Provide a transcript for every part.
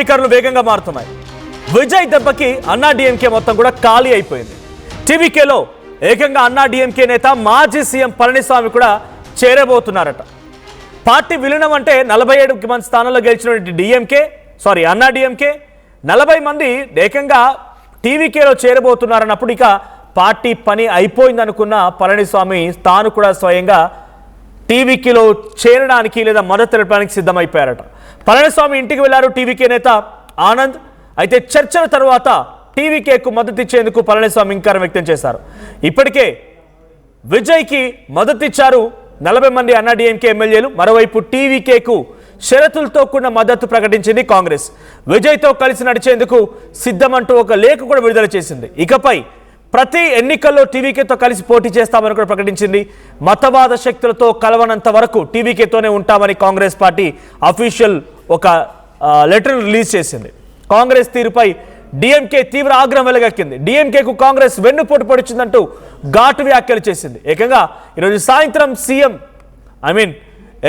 సమీకరణలు వేగంగా మారుతున్నాయి. విజయ్ దెబ్బకి అన్నా డిఎంకే మొత్తం కూడా ఖాళీ అయిపోయింది. టీవీకేలో ఏకంగా అన్నా డిఎంకే నేత మాజీ సీఎం పళనిస్వామి కూడా చేరబోతున్నారట. పార్టీ విలీనం అంటే 47 మంది స్థానంలో గెలిచినటువంటి అన్నా డిఎంకే 40 మంది ఏకంగా టీవీకేలో చేరబోతున్నారన్నప్పుడు ఇక పార్టీ పని అయిపోయిందనుకున్న పళనిస్వామి తాను కూడా స్వయంగా టీవీకేలో చేరడానికి లేదా మద్దతు తెలపడానికి సిద్ధమైపోయారట. పళనిస్వామి ఇంటికి వెళ్లారు టీవీకే నేత ఆనంద్. అయితే చర్చల తర్వాత టీవీకేకు మద్దతు ఇచ్చేందుకు పళనిస్వామి ఇంకారం వ్యక్తం చేశారు. ఇప్పటికే విజయ్కి మద్దతు ఇచ్చారు 40 మంది అన్నా డిఎంకే ఎమ్మెల్యేలు. మరోవైపు టీవీకేకు షరతులతో కూడిన మద్దతు ప్రకటించింది కాంగ్రెస్. విజయ్తో కలిసి నడిచేందుకు సిద్ధమంటూ ఒక లేఖ కూడా విడుదల చేసింది. ఇకపై ప్రతి ఎన్నికల్లో టీవీకేతో కలిసి పోటీ చేస్తామని కూడా ప్రకటించింది. మతవాద శక్తులతో కలవనంత వరకు టీవీకేతోనే ఉంటామని కాంగ్రెస్ పార్టీ అఫీషియల్ ఒక లెటర్ రిలీజ్ చేసింది. కాంగ్రెస్ తీరుపై డిఎంకే తీవ్ర ఆగ్రహం వెలగక్కింది. డిఎంకేకు కాంగ్రెస్ వెన్నుపోటు పొడిచిందంటూ ఘాటు వ్యాఖ్యలు చేసింది. ఏకంగా ఈరోజు సాయంత్రం CM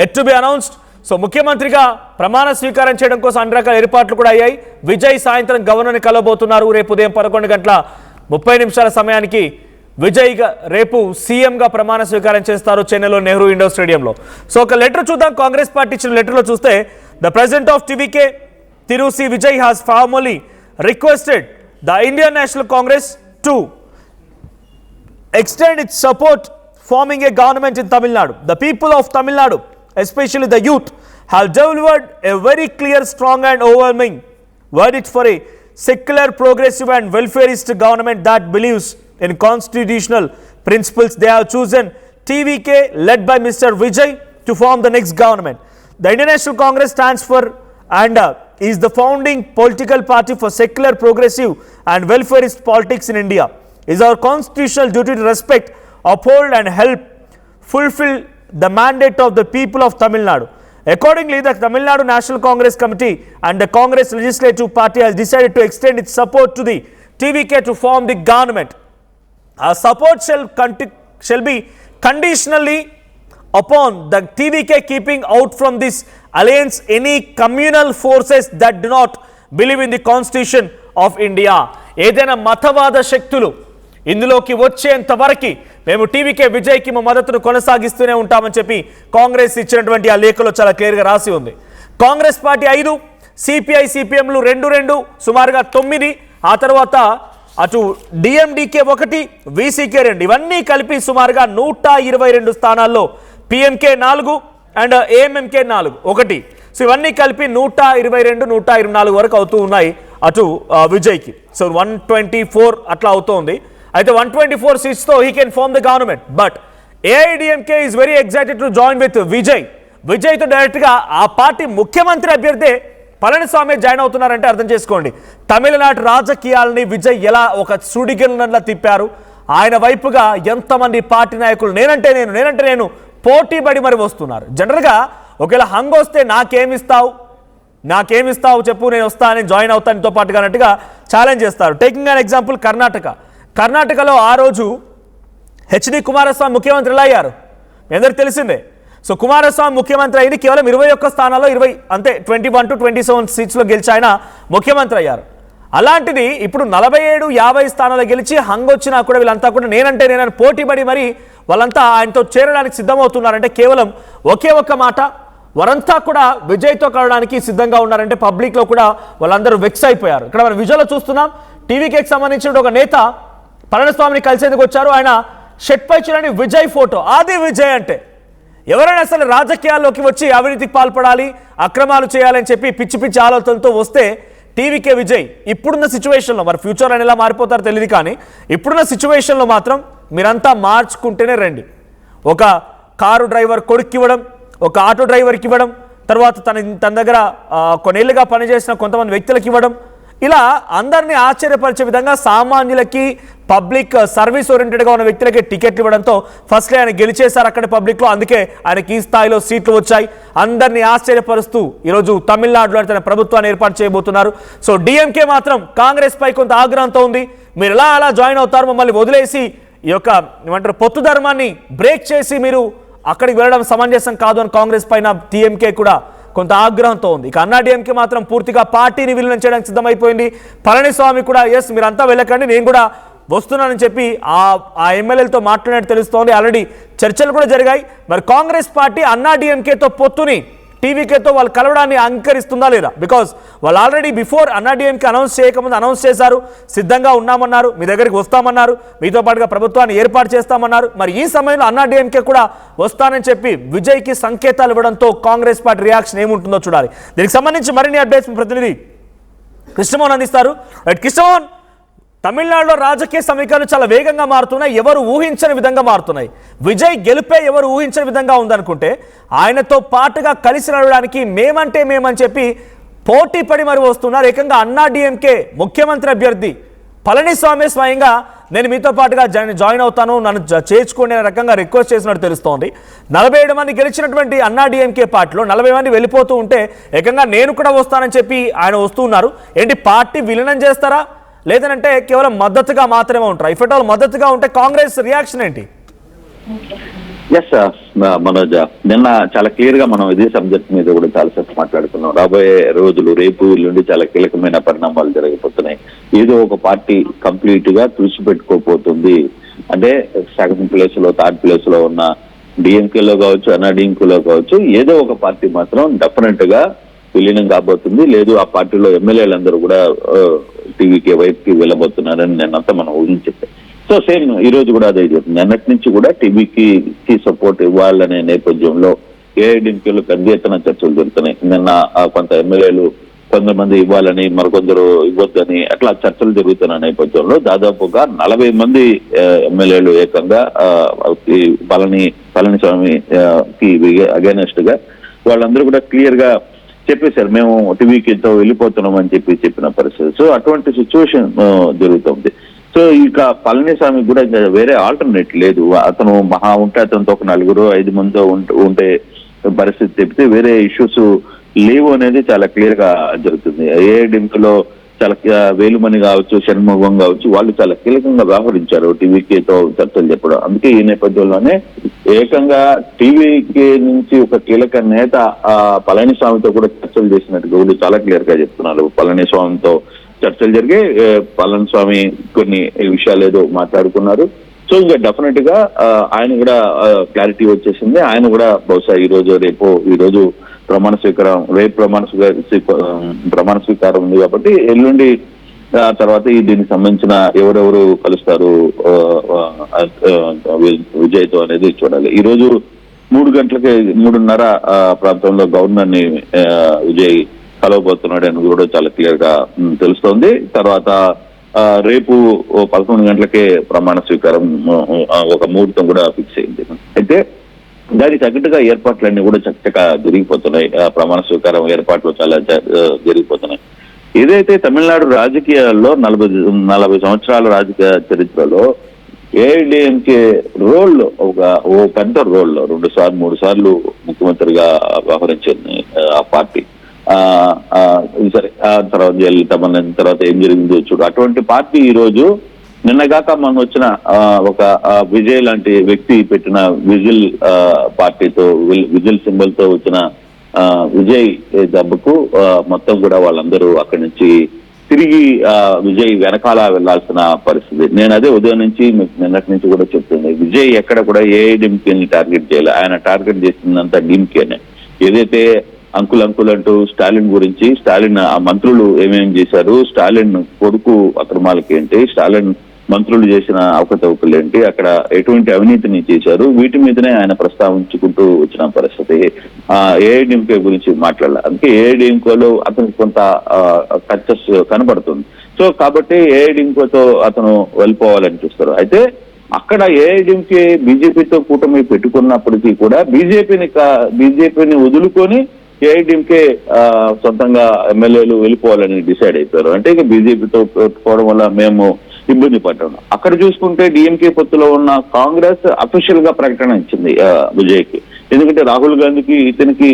at to be announced. So ముఖ్యమంత్రిగా ప్రమాణ స్వీకారం చేయడం కోసం అన్ని రకాల ఏర్పాట్లు కూడా అయ్యాయి. విజయ్ సాయంత్రం గవర్నర్ని కలవబోతున్నారు. రేపు ఉదయం 11:30 సమయానికి విజయ్ రేపు సీఎంగా ప్రమాణ స్వీకారం చేస్తారు చెన్నైలో నెహ్రూ ఇండోర్ స్టేడియంలో. సో ఒక లెటర్ చూద్దాం. కాంగ్రెస్ పార్టీ ఇచ్చిన లెటర్లో చూస్తే the president of TVK Thiru C. Vijay has formally requested the Indian National Congress to extend its support forming a government in Tamil Nadu. The people of Tamil Nadu, especially the youth, have delivered a very clear, strong and overwhelming verdict for a secular, progressive and welfareist government that believes in constitutional principles. They have chosen TVK led by Mr. Vijay to form the next government. The Indian National Congress stands for and is the founding political party for secular, progressive and welfareist politics in India. It is our constitutional duty to respect, uphold and help fulfill the mandate of the people of Tamil Nadu. Accordingly, the Tamil Nadu National Congress Committee and the Congress Legislative Party has decided to extend its support to the TVK to form the government. Our support shall be conditionally upon the TVK keeping out from this alliance any communal forces that do not believe in the Constitution of India. ఏదైనా మతవాద శక్తులు ఇందులోకి వచ్చేంత వరకు మేము TVK విజయ్కి మా మద్దతును కొనసాగిస్తూనే ఉంటామని చెప్పి కాంగ్రెస్ ఇచ్చినటువంటి ఆ లేఖలో చాలా క్లియర్గా రాసి ఉంది. కాంగ్రెస్ పార్టీ 5, సిపిఐ సిపిఎంలు 2 సుమారుగా 9, ఆ తర్వాత అటు డిఎండికే 1, వీసీకే 2, ఇవన్నీ కలిపి సుమారుగా 122 స్థానాల్లో పిఎంకే 4 అండ్ ఏఎంఎంకే 1. సో ఇవన్నీ కలిపి 122, 124 వరకు అవుతూ ఉన్నాయి అటు విజయ్కి. సో 124 అట్లా అవుతోంది. అయితే 124 సీట్స్తో he can form the government. But AIADMK is very excited to join with విజయ్తో డైరెక్ట్గా ఆ పార్టీ ముఖ్యమంత్రి అభ్యర్థి పళనిస్వామి జాయిన్ అవుతున్నారంటే అర్థం చేసుకోండి. తమిళనాడు రాజకీయాలని విజయ్ ఎలా ఒక సుడిగిన్నలా తిప్పారు. ఆయన వైపుగా ఎంతమంది పార్టీ నాయకులు నేనంటే నేను పోటీ పడి మరి వస్తున్నారు. జనరల్గా ఒకవేళ హంగ్ వస్తే నాకేమిస్తావు చెప్పు, నేను వస్తానని జాయిన్ అవుతానితో పాటుగా అన్నట్టుగా ఛాలెంజ్ చేస్తారు. టేకింగ్ అన్ ఎగ్జాంపుల్ కర్ణాటకలో ఆ రోజు హెచ్డి కుమారస్వామి ముఖ్యమంత్రి ఎలా అయ్యారు అందరికి తెలిసిందే. సో కుమారస్వామి ముఖ్యమంత్రి అయింది కేవలం 21 స్థానాల్లో 21 to 27 సీట్స్లో గెలిచి ఆయన ముఖ్యమంత్రి అయ్యారు. అలాంటిది ఇప్పుడు 47, 50 స్థానాలు గెలిచి హంగ్ వచ్చినా కూడా వీళ్ళంతా కూడా నేనని పోటీ పడి మరి వాళ్ళంతా ఆయనతో చేరడానికి సిద్ధమవుతున్నారంటే కేవలం ఒకే ఒక్క మాట, వారంతా కూడా విజయ్తో కలవడానికి సిద్ధంగా ఉన్నారంటే పబ్లిక్లో కూడా వాళ్ళందరూ వెక్స్ అయిపోయారు. ఇక్కడ మనం విజువల్లో చూస్తున్నాం. టీవీకేకి సంబంధించిన ఒక నేత పళనిస్వామిని కలిసేందుకు వచ్చారు. ఆయన షర్ట్ పై చూడండి విజయ్ ఫోటో. అది విజయ్ అంటే ఎవరైనా అసలు రాజకీయాల్లోకి వచ్చి అవినీతికి పాల్పడాలి, అక్రమాలు చేయాలని చెప్పి పిచ్చి ఆలోచనలతో వస్తే టీవీకే విజయ్ ఇప్పుడున్న సిచ్యువేషన్లో, మరి ఫ్యూచర్ అని ఎలా మారిపోతారో తెలియదు కానీ ఇప్పుడున్న సిచ్యువేషన్లో మాత్రం మీరంతా మార్చుకుంటేనే రండి. ఒక కారు డ్రైవర్ కొడుక్కి ఇవ్వడం, ఒక ఆటో డ్రైవర్కి ఇవ్వడం, తర్వాత తన దగ్గర కొన్నేళ్లుగా పనిచేసిన కొంతమంది వ్యక్తులకు ఇవ్వడం, ఇలా అందరినీ ఆశ్చర్యపరిచే విధంగా సామాన్యులకి పబ్లిక్ సర్వీస్ ఓరియంటెడ్గా ఉన్న వ్యక్తులకి టికెట్లు ఇవ్వడంతో ఫస్ట్లీ ఆయన గెలిచేశారు అక్కడ పబ్లిక్లో. అందుకే ఆయనకి ఈ స్థాయిలో సీట్లు వచ్చాయి. అందరినీ ఆశ్చర్యపరుస్తూ ఈరోజు తమిళనాడులో తన ప్రభుత్వాన్ని ఏర్పాటు చేయబోతున్నారు. సో డిఎంకే మాత్రం కాంగ్రెస్ పై కొంత ఆగ్రహంతో ఉంది. మీరు ఎలా జాయిన్ అవుతారు, మమ్మల్ని వదిలేసి ఈ యొక్క ఏమంటారు పొత్తు ధర్మాన్ని బ్రేక్ చేసి మీరు అక్కడికి వెళ్ళడం సమంజసం కాదు అని కాంగ్రెస్ పైన టీఎంకే కూడా కొంత ఆగ్రహంతో ఉంది. ఇక అన్నాడీఎంకే మాత్రం పూర్తిగా పార్టీని విలీనం చేయడానికి సిద్ధమైపోయింది. పళనిస్వామి కూడా ఎస్ మీరంతా వెళ్ళకండి, నేను కూడా వస్తున్నానని చెప్పి ఆ ఎమ్మెల్యేలతో మాట్లాడినట్టు తెలుస్తోంది. ఆల్రెడీ చర్చలు కూడా జరిగాయి. మరి కాంగ్రెస్ పార్టీ అన్నాడీఎంకేతో పొత్తుని టీవీకేతో వాళ్ళు కలవడాన్ని అంగీకరిస్తుందా లేదా? బికాజ్ వాళ్ళు ఆల్రెడీ బిఫోర్ అన్నాడీఎంకే అనౌన్స్ చేయకముందు అనౌన్స్ చేశారు, సిద్ధంగా ఉన్నామన్నారు, మీ దగ్గరికి వస్తామన్నారు, మీతో పాటుగా ప్రభుత్వాన్ని ఏర్పాటు చేస్తామన్నారు. మరి ఈ సమయంలో అన్నాడీఎంకే కూడా వస్తానని చెప్పి విజయ్కి సంకేతాలు ఇవ్వడంతో కాంగ్రెస్ పార్టీ రియాక్షన్ ఏముంటుందో చూడాలి. దీనికి సంబంధించి మరిన్ని అప్డేట్స్ ప్రతినిధి కృష్ణమోహన్ అందిస్తారు. కృష్ణమోహన్, తమిళనాడులో రాజకీయ సమీకరణలు చాలా వేగంగా మారుతున్నాయి, ఎవరు ఊహించని విధంగా మారుతున్నాయి. విజయ్ గెలిపే ఎవరు ఊహించని విధంగా ఉందనుకుంటే ఆయనతో పాటుగా కలిసి నడవడానికి మేమంటే మేమని చెప్పి పోటీ పడి మరి వస్తున్నారు. ఏకంగా అన్నాడీఎంకే ముఖ్యమంత్రి అభ్యర్థి పళనిస్వామి స్వయంగా నేను మీతో పాటుగా జాయిన్ అవుతాను, నన్ను చేర్చుకోండి అనే రకంగా రిక్వెస్ట్ చేసినట్టు తెలుస్తోంది. 47 మంది గెలిచినటువంటి అన్నాడీఎంకే పార్టీలో 40 మంది వెళ్ళిపోతూ ఉంటే ఏకంగా నేను కూడా వస్తానని చెప్పి ఆయన వస్తూ ఉన్నారు. ఏంటి పార్టీ విలీనం చేస్తారా లేదంటే కేవలం మద్దతుగా మాత్రమే ఉంటారా? ఇఫ్ ఎట్ ఆల్ మద్దతుగా ఉంటే కాంగ్రెస్ రియాక్షన్ ఏంటి? ఎస్ మనోజ్, నిన్న చాలా క్లియర్ గా మనం ఇదే సబ్జెక్ట్ మీద కూడా చాలాసేపు మాట్లాడుకున్నాం. రాబోయే రోజులు రేపు నుండి చాలా కీలకమైన పరిణామాలు జరగబోతున్నాయి. ఏదో ఒక పార్టీ కంప్లీట్ గా తుడిచిపెట్టుకోపోతుంది అంటే సెకండ్ ప్లేస్ లో థర్డ్ ప్లేస్ లో ఉన్న డిఎంకేలో కావచ్చు అన్నాడీఎంకేలో కావచ్చు ఏదో ఒక పార్టీ మాత్రం డెఫినెట్ గా విలీనం కాబోతుంది. లేదు ఆ పార్టీలో ఎమ్మెల్యేలందరూ కూడా టీవీకే వైపుకి వెళ్ళబోతున్నారని నిన్నంతా మనం ఊహించాం. సో సేమ్ ఈ రోజు కూడా అదే జరుగుతుంది. నిన్నటి నుంచి కూడా టీవీకి సపోర్ట్ ఇవ్వాలనే నేపథ్యంలో ఏఐడీఎంకేలో పెద్ద ఎత్తున చర్చలు జరుగుతున్నాయి. నిన్న కొంత ఎమ్మెల్యేలు కొంతమంది ఇవ్వాలని మరికొందరు ఇవ్వద్దని అట్లా చర్చలు జరుగుతున్న నేపథ్యంలో దాదాపుగా 40 మంది ఎమ్మెల్యేలు ఏకంగా పళనిస్వామికి అగైనెస్ట్ గా వాళ్ళందరూ కూడా క్లియర్ గా చెప్పేశారు, మేము టీవీకితో వెళ్ళిపోతున్నాం అని చెప్పిన పరిస్థితి. సో అటువంటి సిచ్యువేషన్ జరుగుతుంది. సో ఇక పళనిస్వామి కూడా వేరే ఆల్టర్నేట్ లేదు. అతను మహా ఉంటే అతనితో ఒక 4-5 మందితో ఉంటే పరిస్థితి చెప్తే వేరే ఇష్యూస్ లేవు అనేది చాలా క్లియర్ గా జరుగుతుంది. ఏఐడీఎంకేలో చాలా వేలుమణి కావచ్చు, షణ్ముఖం కావచ్చు, వాళ్ళు చాలా కీలకంగా వ్యవహరించారు టీవీకేతో చర్చలు చెప్పడం. అందుకే ఈ నేపథ్యంలోనే ఏకంగా టీవీకే నుంచి ఒక కీలక నేత పళనిస్వామితో కూడా చర్చలు చేసినట్టు కూడా చాలా క్లియర్ గా చెప్తున్నారు. పళనిస్వామితో చర్చలు జరిగి పళనిస్వామి కొన్ని విషయాలు ఏదో మాట్లాడుకున్నారు. సో ఇంకా డెఫినెట్ గా ఆయన కూడా క్లారిటీ వచ్చేసింది. ఆయన కూడా బహుశా ఈ రోజు ప్రమాణ స్వీకారం, రేపు ప్రమాణ స్వీకారం ఉంది కాబట్టి ఎల్లుండి తర్వాత దీనికి సంబంధించిన ఎవరెవరు కలుస్తారు విజయ్ తో అనేది చూడాలి. ఈ రోజు 3:30 ప్రాంతంలో గవర్నర్ ని విజయ్ కలవబోతున్నాడు అని కూడా చాలా క్లియర్ గా తెలుస్తోంది. తర్వాత రేపు 11 గంటలకే ప్రమాణ స్వీకారం ఒక ముహూర్తం కూడా ఫిక్స్ అయింది. అయితే దానికి తగ్గట్టుగా ఏర్పాట్లన్నీ కూడా చక్కగా జరిగిపోతున్నాయి. ప్రమాణ స్వీకారం ఏర్పాట్లు చాలా జరిగిపోతున్నాయి. ఏదైతే తమిళనాడు రాజకీయాల్లో 40 సంవత్సరాల రాజకీయ చరిత్రలో ఏఐడీఎంకే రోల్ ఓ పెద్ద రోల్ 2-3 సార్లు ముఖ్యమంత్రిగా వ్యవహరించింది ఆ పార్టీ. సరే తర్వాత జయలలిత తర్వాత ఏం జరిగిందో చూడు. అటువంటి పార్టీ ఈ రోజు నిన్నగాక మనం వచ్చిన ఒక విజయ్ లాంటి వ్యక్తి పెట్టిన విజిల్ పార్టీతో విజిల్ సింబల్ తో వచ్చిన విజయ్ దెబ్బకు మొత్తం కూడా వాళ్ళందరూ అక్కడి నుంచి తిరిగి విజయ్ వెనకాల వెళ్లాల్సిన పరిస్థితి. నేను అదే ఉదయం నుంచి నిన్నటి నుంచి కూడా చెప్తుంది, విజయ్ ఎక్కడ కూడా ఏఐడీఎంకేని టార్గెట్ చేయాలి. ఆయన టార్గెట్ చేసిందంతా డీఎంకేనే. ఏదైతే అంకుల్ అంటూ స్టాలిన్ గురించి, స్టాలిన్ ఆ మంత్రులు ఏమేమి చేశారు, స్టాలిన్ కొడుకు అక్రమాలకి ఏంటి, స్టాలిన్ మంత్రులు చేసిన అవకతవకలు ఏంటి, అక్కడ ఎటువంటి అవినీతిని చేశారు, వీటి మీదనే ఆయన ప్రస్తావించుకుంటూ వచ్చిన పరిస్థితి. ఏఐడీఎంకే గురించి మాట్లాడాలి. అందుకే ఏఐడీఎంకేలో అతనికి కొంత టచెస్ కనబడుతుంది. సో కాబట్టి ఏఐడీఎంకేతో అతను వెళ్ళిపోవాలని చూస్తారు. అయితే అక్కడ ఏఐడీఎంకే బీజేపీతో కూటమి పెట్టుకున్నప్పటికీ కూడా బీజేపీని వదులుకొని ఏఐడీఎంకే సొంతంగా ఎమ్మెల్యేలు వెళ్ళిపోవాలని డిసైడ్ అయిపోయారు. అంటే ఇక బీజేపీతో పెట్టుకోవడం వల్ల మేము ఇబ్బంది పడ్డాం. అక్కడ చూసుకుంటే డిఎంకే పొత్తులో ఉన్న కాంగ్రెస్ అఫీషియల్ గా ప్రకటన ఇచ్చింది విజయ్కి. ఎందుకంటే రాహుల్ గాంధీకి ఇతనికి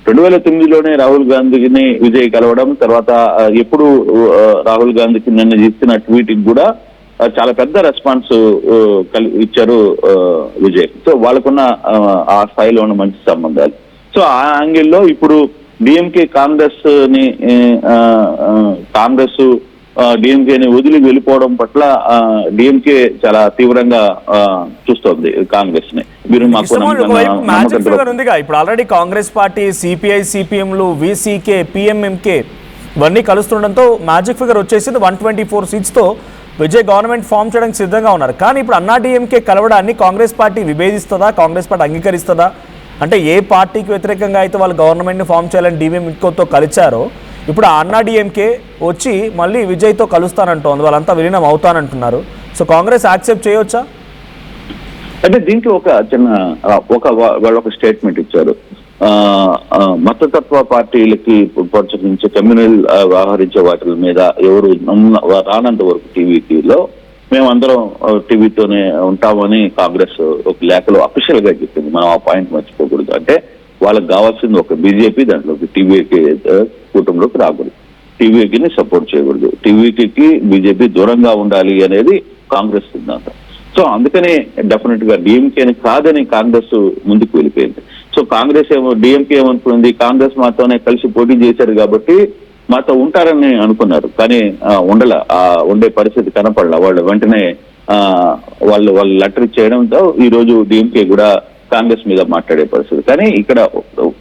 2009లోనే రాహుల్ గాంధీని విజయ్ కలవడం, తర్వాత ఎప్పుడు రాహుల్ గాంధీకి నిన్న ఇచ్చిన ట్వీట్ కూడా చాలా పెద్ద రెస్పాన్స్ ఇచ్చారు విజయ్. సో వాళ్ళకున్న ఆ స్థాయిలో ఉన్న మంచి సంబంధాలు. సో ఆ యాంగిల్లో ఇప్పుడు డిఎంకే కాంగ్రెస్ డిఎంకేని వదిలి వెళ్ళిపోవడం పట్ల డిఎంకే చాలా తీవ్రంగా చూస్తోంది కాంగ్రెస్ ని. మీరు మాకు మ్యాజిక్ ఫిగర్ ఉందిగా ఇప్పుడు ఆల్రెడీ కాంగ్రెస్ పార్టీ, సిపిఐ, సిపిఎంలు, విసికే, పిఎంఎంకే ఇవన్నీ కలుస్తుండడంతో మ్యాజిక్ ఫిగర్ వచ్చేసింది. 124 సీట్స్తో విజయ్ గవర్నమెంట్ ఫామ్ చేయడానికి సిద్ధంగా ఉన్నారు. కానీ ఇప్పుడు అన్నా డిఎంకే కలవడాన్ని కాంగ్రెస్ పార్టీ విభేదిస్తుందా, కాంగ్రెస్ పార్టీ అంగీకరిస్తుందా? అంటే ఏ పార్టీకి వ్యతిరేకంగా అయితే వాళ్ళు గవర్నమెంట్ని ఫామ్ చేయాలని డిఎంకేతో కలిచారో ఇప్పుడు అన్నా డిఎంకే వచ్చి మళ్ళీ విజయ్తో కలుస్తానంటోంది, వాళ్ళంతా విలీనం అవుతానంటున్నారు. సో కాంగ్రెస్ యాక్సెప్ట్ చేయవచ్చా? అంటే దీంట్లో ఒక చిన్న వాళ్ళు ఒక స్టేట్మెంట్ ఇచ్చారు. మతతత్వ పార్టీలకి ప్రోత్సహించే కమ్యూనల్ వ్యవహరించే వాటి మీద ఎవరు రానంత వరకు టీవీలో మేమందరం టీవీతోనే ఉంటామని కాంగ్రెస్ ఒక లేఖలో అఫీషియల్ గా చెప్పింది. మనం ఆ పాయింట్ మర్చిపోకూడదు. అంటే వాళ్ళకి కావాల్సింది ఒక బీజేపీ, దాంట్లోకి టీవీకి కూటమిలోకి రాకూడదు, టీవీకి సపోర్ట్ చేయకూడదు, టీవీకి బీజేపీ దూరంగా ఉండాలి అనేది కాంగ్రెస్ సిద్ధాంతం. సో అందుకనే డెఫినెట్ గా డిఎంకేని కాదని కాంగ్రెస్ ముందుకు వెళ్ళిపోయింది. సో కాంగ్రెస్ డిఎంకే ఏమనుకుంది, కాంగ్రెస్ మాతోనే కలిసి పోటీ చేశారు కాబట్టి మాతో ఉంటారని అనుకున్నారు. కానీ ఉండే పరిస్థితి కనపడలా. వాళ్ళు వెంటనే వాళ్ళు లెటర్ చేయడంతో ఈ రోజు డిఎంకే కూడా కాంగ్రెస్ మీద మాట్లాడే పరిస్థితి. కానీ ఇక్కడ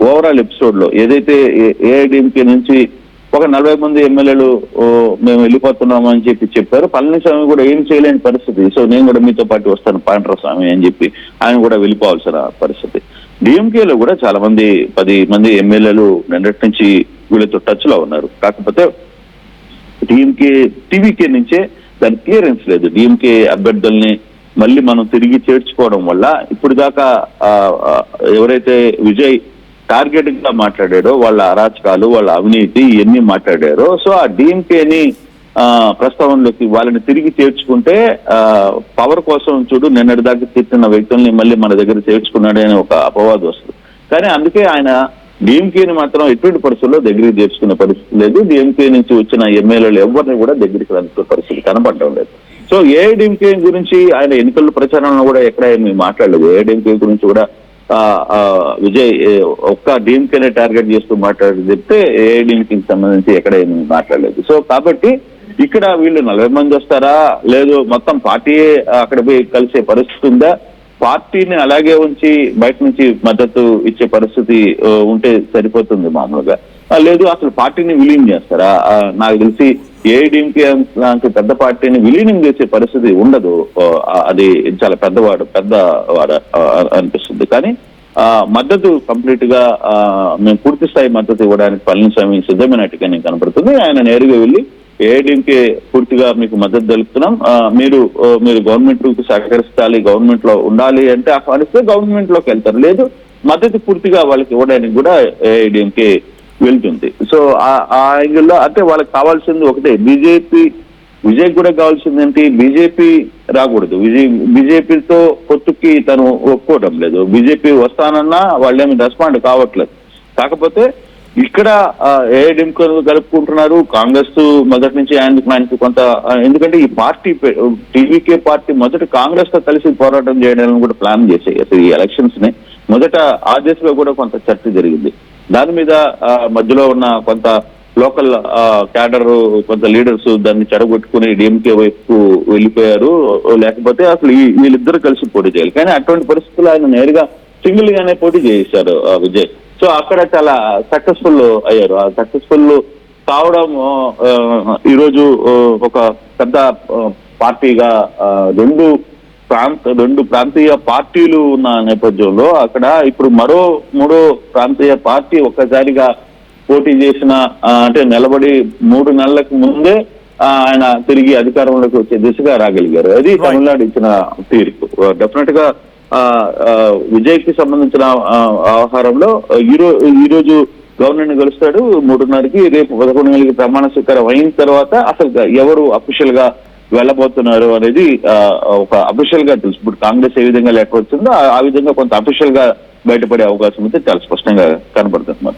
ఓవరాల్ ఎపిసోడ్ లో ఏదైతే ఏఐడిఎంకే నుంచి ఒక 40 మంది ఎమ్మెల్యేలు మేము వెళ్ళిపోతున్నాము అని చెప్పారు. పళనిస్వామి కూడా ఏం చేయలేని పరిస్థితి. సో నేను కూడా మీతో పాటు వస్తాను పాండ్రస్వామి అని చెప్పి ఆయన కూడా వెళ్ళిపోవాల్సిన పరిస్థితి. డిఎంకేలో కూడా చాలా మంది 10 మంది ఎమ్మెల్యేలు నిన్నటి నుంచి వీళ్ళతో టచ్ లో ఉన్నారు. కాకపోతే టీవీకే నుంచే దాని క్లియరెన్స్ లేదు. డిఎంకే అభ్యర్థుల్ని మళ్ళీ మనం తిరిగి చేర్చుకోవడం వల్ల ఇప్పుడు దాకా ఎవరైతే విజయ్ టార్గెట్ గా మాట్లాడాడో వాళ్ళ అరాచకాలు, వాళ్ళ అవినీతి ఇవన్నీ మాట్లాడారో, సో ఆ డిఎంకేని ప్రస్తావనలోకి వాళ్ళని తిరిగి చేర్చుకుంటే పవర్ కోసం చూడు నిన్నటి దాకా తిట్టిన వ్యక్తుల్ని మళ్ళీ మన దగ్గర చేర్చుకున్నాడు అనే ఒక అపవాదం వస్తుంది. కానీ అందుకే ఆయన డిఎంకేని మాత్రం ఎటువంటి పరిస్థితుల్లో దగ్గరికి చేర్చుకునే పరిస్థితి లేదు. డిఎంకే నుంచి వచ్చిన ఎమ్మెల్యేలు ఎవరిని కూడా దగ్గరికి రాని పరిస్థితి కనపడడం లేదు. సో ఏఐడిఎంకే గురించి ఆయన ఎన్నికల ప్రచారంలో కూడా ఎక్కడ ఏమి మాట్లాడలేదు. ఏఐడిఎంకే గురించి కూడా విజయ్ ఒక్క డిఎంకేనే టార్గెట్ చేస్తూ మాట్లాడి చెప్తే ఏఐడిఎంకేకి సంబంధించి ఎక్కడ ఏమి మాట్లాడలేదు. సో కాబట్టి ఇక్కడ వీళ్ళు 40 మంది వస్తారా, లేదు మొత్తం పార్టీయే అక్కడ పోయి కలిసే పరిస్థితి ఉందా, పార్టీని అలాగే ఉంచి బయట నుంచి మద్దతు ఇచ్చే పరిస్థితి ఉంటే సరిపోతుంది మామూలుగా, లేదు అసలు పార్టీని విలీనం చేస్తారా? నాకు తెలిసి ఏఐడిఎంకే లాంటి పెద్ద పార్టీని విలీనం చేసే పరిస్థితి ఉండదు. అది చాలా పెద్దవాడు అనిపిస్తుంది. కానీ మద్దతు కంప్లీట్ గా మేము పూర్తి స్థాయి మద్దతు ఇవ్వడానికి పళనిస్వామి సిద్ధమైనట్టుగా నేను కనపడుతుంది. ఆయన నేరుగా వెళ్ళి ఏఐడిఎంకే పూర్తిగా మీకు మద్దతు తెలుపుతున్నాం, మీరు గవర్నమెంట్ కు సహకరించాలి, గవర్నమెంట్ లో ఉండాలి అంటే ఆహ్వానిస్తే గవర్నమెంట్ లోకి వెళ్తారు, లేదు మద్దతు పూర్తిగా వాళ్ళకి ఇవ్వడానికి కూడా ఏఐడిఎంకే వెళ్తుంది. సో ఆ యాంగిల్లో అంటే వాళ్ళకి కావాల్సింది ఒకటే, విజయ్ కూడా కావాల్సింది ఏంటి, బీజేపీ రాకూడదు, బీజేపీతో పొత్తుకి తను ఒప్పుకోవడం లేదు, బీజేపీ వస్తానన్నా వాళ్ళేమి రెస్పాండ్ కావట్లేదు. కాకపోతే ఇక్కడ ఏఐడిఎంకే కలుపుకుంటున్నారు. కాంగ్రెస్ మొదటి నుంచి ఆయనకి కొంత, ఎందుకంటే ఈ పార్టీ టీవీకే పార్టీ మొదట కాంగ్రెస్ తో కలిసి పోరాటం చేయడానికి కూడా ప్లాన్ చేసాయి. అసలు ఈ ఎలక్షన్స్ ని మొదట ఆ దిశలో కూడా కొంత చర్చ జరిగింది. దాని మీద మధ్యలో ఉన్న కొంత లోకల్ క్యాడర్, కొంత లీడర్స్ దాన్ని చెడగొట్టుకుని డిఎంకే వైపు వెళ్ళిపోయారు. లేకపోతే అసలు వీళ్ళిద్దరూ కలిసి పోటీ చేయాలి. కానీ అటువంటి పరిస్థితుల్లో ఆయన నేరుగా సింగిల్ గానే పోటీ చేశారు విజయ్. సో అక్కడ చాలా సక్సెస్ఫుల్ అయ్యారు. ఆ సక్సెస్ఫుల్ కావడం ఈరోజు ఒక పెద్ద పార్టీగా రెండు ప్రాంతీయ పార్టీలు ఉన్న నేపథ్యంలో అక్కడ ఇప్పుడు మూడో ప్రాంతీయ పార్టీ ఒక్కసారిగా పోటీ చేసిన అంటే నిలబడి 3 నెలలకు ముందే ఆయన తిరిగి అధికారంలోకి వచ్చే దిశగా రాగలిగారు. అది తమిళనాడు ఇచ్చిన తీర్పు. డెఫినెట్ గా విజయ్ కి సంబంధించిన వ్యవహారంలో ఈ రోజు గవర్నర్ ని కలుస్తాడు 3:30కి, రేపు 11 ప్రమాణ స్వీకారం అయిన తర్వాత అసలు ఎవరు అఫీషియల్ గా వెళ్ళబోతున్నారు అనేది ఒక అఫీషియల్ గా తెలుసు. ఇప్పుడు కాంగ్రెస్ ఏ విధంగా లేక వచ్చిందో ఆ విధంగా కొంత అఫీషియల్ గా బయటపడే అవకాశం అయితే చాలా స్పష్టంగా కనబడుతుంది.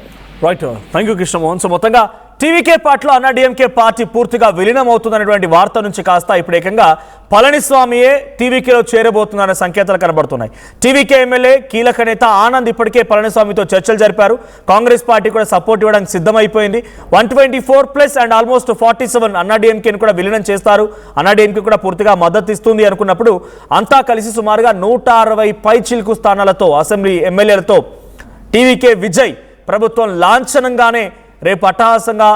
Right, thank you Krishnamohan. So మొత్తంగా టీవీకే పార్టీలో అన్నాడీఎంకే పార్టీ పూర్తిగా విలీనం అవుతుందనేటువంటి వార్త నుంచి కాస్త ఇప్పుడు ఏకంగా పళనిస్వామియే టీవీకేలో చేరబోతున్నారనే సంకేతాలు కనబడుతున్నాయి. టీవీకే ఎమ్మెల్యే కీలక నేత ఆనంద్ ఇప్పటికే పళనిస్వామితో చర్చలు జరిపారు. కాంగ్రెస్ పార్టీ కూడా సపోర్ట్ ఇవ్వడానికి సిద్ధమైపోయింది. 124+ అండ్ ఆల్మోస్ట్ 47 అన్నాడీఎంకేని కూడా విలీనం చేస్తారు. అన్నాడీఎంకే కూడా పూర్తిగా మద్దతు ఇస్తుంది అనుకున్నప్పుడు అంతా కలిసి సుమారుగా 160 పైచిలుకు స్థానాలతో అసెంబ్లీ ఎమ్మెల్యేలతో టీవీకే విజయ్ ప్రభుత్వం లాంఛనంగానే రేపు అట్టహాసంగా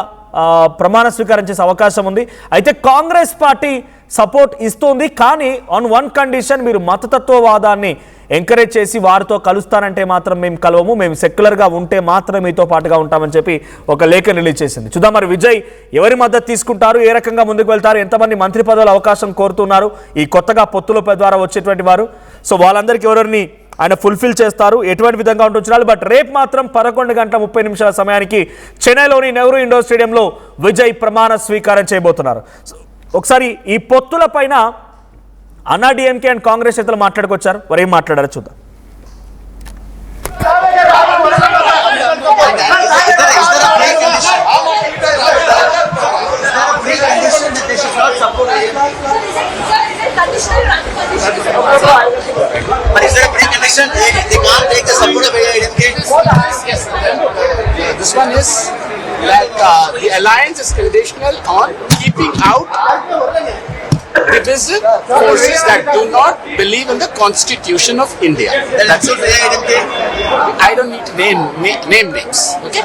ప్రమాణ స్వీకారం చేసే అవకాశం ఉంది. అయితే కాంగ్రెస్ పార్టీ సపోర్ట్ ఇస్తుంది, కానీ ఆన్ వన్ కండిషన్, మీరు మతతత్వవాదాన్ని ఎంకరేజ్ చేసి వారితో కలుస్తానంటే మాత్రం మేము కలవము, మేము సెక్యులర్గా ఉంటే మాత్రం మీతో పాటుగా ఉంటామని చెప్పి ఒక లేఖ రిలీజ్ చేసింది. చూద్దాం మరి విజయ్ ఎవరి మద్దతు తీసుకుంటారు, ఏ రకంగా ముందుకు వెళ్తారు, ఎంతమంది మంత్రి పదవుల అవకాశం కోరుతున్నారు ఈ కొత్తగా పొత్తుల ద్వారా వచ్చేటువంటి వారు. సో వాళ్ళందరికీ ఎవరెవరిని ఆయన ఫుల్ఫిల్ చేస్తారు, ఎటువంటి విధంగా ఉంటుంది చూడాలి. బట్ రేపు మాత్రం 11:30 సమయానికి చెన్నైలోని నెహ్రూ ఇండోర్ స్టేడియంలో విజయ్ ప్రమాణ స్వీకారం చేయబోతున్నారు. ఒకసారి ఈ పొత్తుల పైన అన్నాడీఎంకే అండ్ కాంగ్రెస్ నేతలు మాట్లాడుకొచ్చారు, వారు ఏం మాట్లాడారో చూద్దాం. But is there a precondition? They can't take the support of AIDMK? Yes. This one is that the alliance is conditional on keeping out divisive forces that do not believe in the Constitution of India. That's it for AIDMK? I don't need to name names. Okay?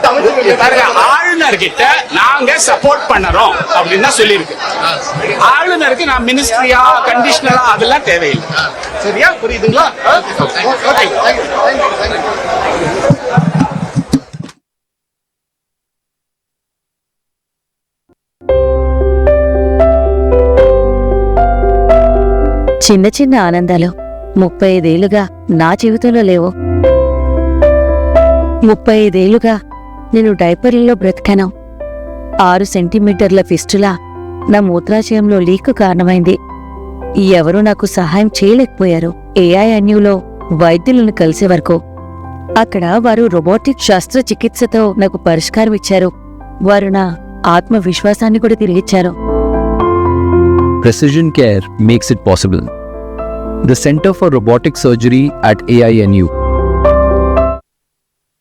பாருங்க, ஆளுநர்கிட்ட நாங்க support பண்ணறோம் அப்படினா சொல்லிருக்கு. ஆளுநருக்கு நான் மினிஸ்ட்ரியா கண்டிஷனலா அதெல்லாம் தேவையில்லை. சரியா, புரியுதுங்களா? Thank you. చిన్న చిన్న ఆనందాలు 35 ఏళ్లుగా నా జీవితంలో లేవు. 35 ఏళ్లుగా నేను డైపర్లలో బ్రతికాను. 6 సెంటీమీటర్ల ఫిస్టులా నా మూత్రాశయంలో లీక్ కారణమైంది. ఎవరూ నాకు సహాయం చేయలేకపోయారు. ఏఐఎన్యూలో వైద్యులను కలిసే వరకు. అక్కడ వారు రోబోటిక్ శస్త్రచికిత్సతో నాకు పరిష్కారం ఇచ్చారు. వారు నా ఆత్మవిశ్వాసాన్ని కూడా తిరిగిచ్చారు. Precision Care makes it possible. The Center for Robotic Surgery at AINU